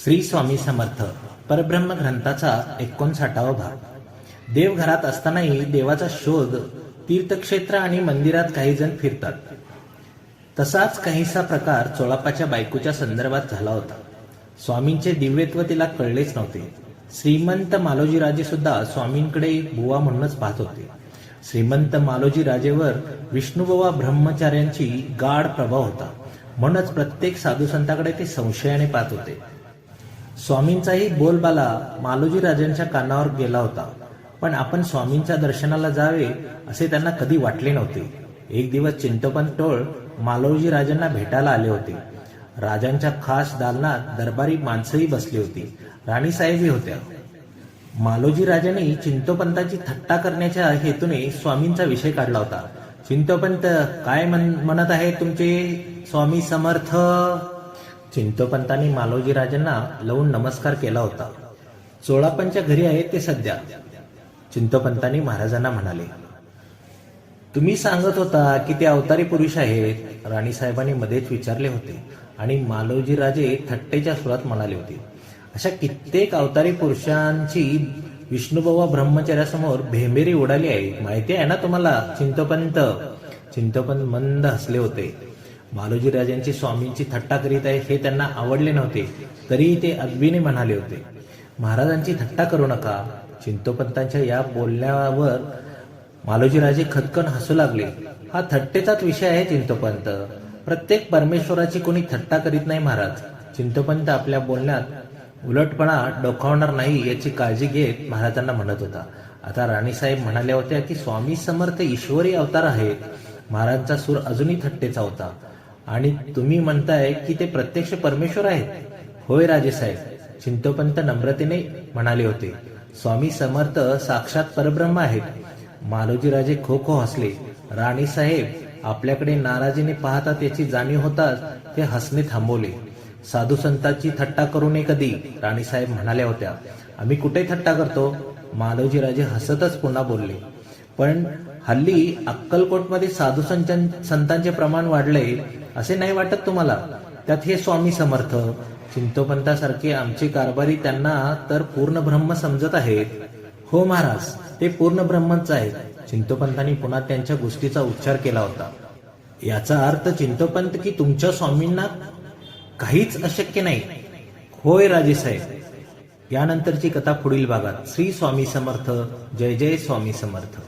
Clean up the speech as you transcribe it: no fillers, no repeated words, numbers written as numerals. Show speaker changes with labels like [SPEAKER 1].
[SPEAKER 1] श्री स्वामी समर्थ परब्रह्म ग्रंथाचा 59वा भाग. देवघरात असतानाही देवाचा शोध तीर्थक्षेत्र आणि मंदिरात काही जण फिरतात. तसाच काहीसा प्रकार चोळाप्पाच्या बायकोच्या संदर्भात झाला होता. स्वामींचे दिव्यत्व तिला कळलेच नव्हते. श्रीमंत मालोजीराजे सुद्धा स्वामींकडे बुवा म्हणूनच पाहत होते. श्रीमंत मालोजीराजेवर विष्णुबुवा ब्रह्मचार्यांची गाढ प्रभाव होता, म्हणूनच प्रत्येक साधू संतांकडे ते संशयाने पाहत होते. स्वामींचाही बोलबाला मालोजीराजांच्या कानावर गेला होता, पण आपण स्वामींच्या दर्शनाला जावे असे त्यांना कधी वाटले नव्हते. एक दिवस चिंतोपंत टोळ मालोजीराजांना भेटायला आले होते. राजांच्या खास दालनात दरबारी माणसंही बसली होती, राणीसाहेबही होत्या. मालोजीराजांनी चिंतोपंताची थट्टा करण्याच्या हेतूने स्वामींचा विषय काढला होता. चिंतोपंत, काय म्हणत आहे तुमचे स्वामी समर्थ? चिंतोपंतांनी मालोजीराजांना लावून नमस्कार केला होता. चोळाप्पांच्या घरी आहेत ते सध्या. चिंतोपंतांनी महाराजांना म्हणाले, तुम्ही सांगत होता की ते अवतारी पुरुष आहेत. राणीसाहेबांनी मध्येच विचारले होते आणि मालोजीराजे थट्टेच्या सुरात म्हणाले होते, अशा कित्येक अवतारी पुरुषांची विष्णुबुवा ब्रह्मचार्यासमोर भेंबेरी उडाली आहे, माहिती आहे ना तुम्हाला चिंतोपंत? चिंतोपंत मंद हसले होते. मालोजीराजांची स्वामींची थट्टा करीत आहे हे त्यांना आवडले नव्हते, तरीही ते अगदीने म्हणाले होते, महाराजांची थट्टा करू नका. चिंतोपंतांच्या या बोलण्यावर मालोजीराजे खदकन हसू लागले. हा थट्टेचाच विषय आहे चिंतोपंत. प्रत्येक परमेश्वराची कोणी थट्टा करीत नाही महाराज. चिंतोपंत आपल्या बोलण्यात उलटपणा डोकावणार नाही याची काळजी घेत महाराजांना म्हणत होता. आता राणीसाहेब म्हणाल्या होत्या की स्वामी समर्थ ईश्वरी अवतार आहेत. महाराजांचा सूर अजूनही थट्टेचा होता. आणि तुम्ही म्हणताय की ते प्रत्यक्ष परमेश्वर आहेत? होय राजेसाहेब, चिंतोपंत नम्रतेने म्हणाले होते. स्वामी समर्थ साक्षात परब्रह्म आहेत. मालोजीराजे खो खो हसले. राणीसाहेब आपल्याकडे नाराजीने पाहतात याची जाणीव होताच ते हसणे थांबवले. साधू संतांची थट्टा करू नये कधी, राणीसाहेब म्हणाल्या होत्या. आम्ही कुठे थट्टा करतो? मालोजीराजे हसतच पुन्हा बोलले. पण हल्ली अक्कलकोटमध्ये साधू संतांचे प्रमाण वाढले असे नाही वाटत तुम्हाला? त्यात हे स्वामी समर्थ चिंतोपंतासारखे आमचे कारभारी त्यांना तर पूर्ण ब्रह्म समजत आहेत. हो महाराज, ते पूर्ण ब्रह्मच आहेत. चिंतोपंतांनी पुन्हा त्यांच्या गोष्टीचा उच्चार केला होता. याचा अर्थ चिंतोपंत की तुमच्या स्वामींना काहीच अशक्य नाही? होय राजेसाहेब. यानंतरची कथा पुढील भागात. श्री स्वामी समर्थ. जय जय स्वामी समर्थ.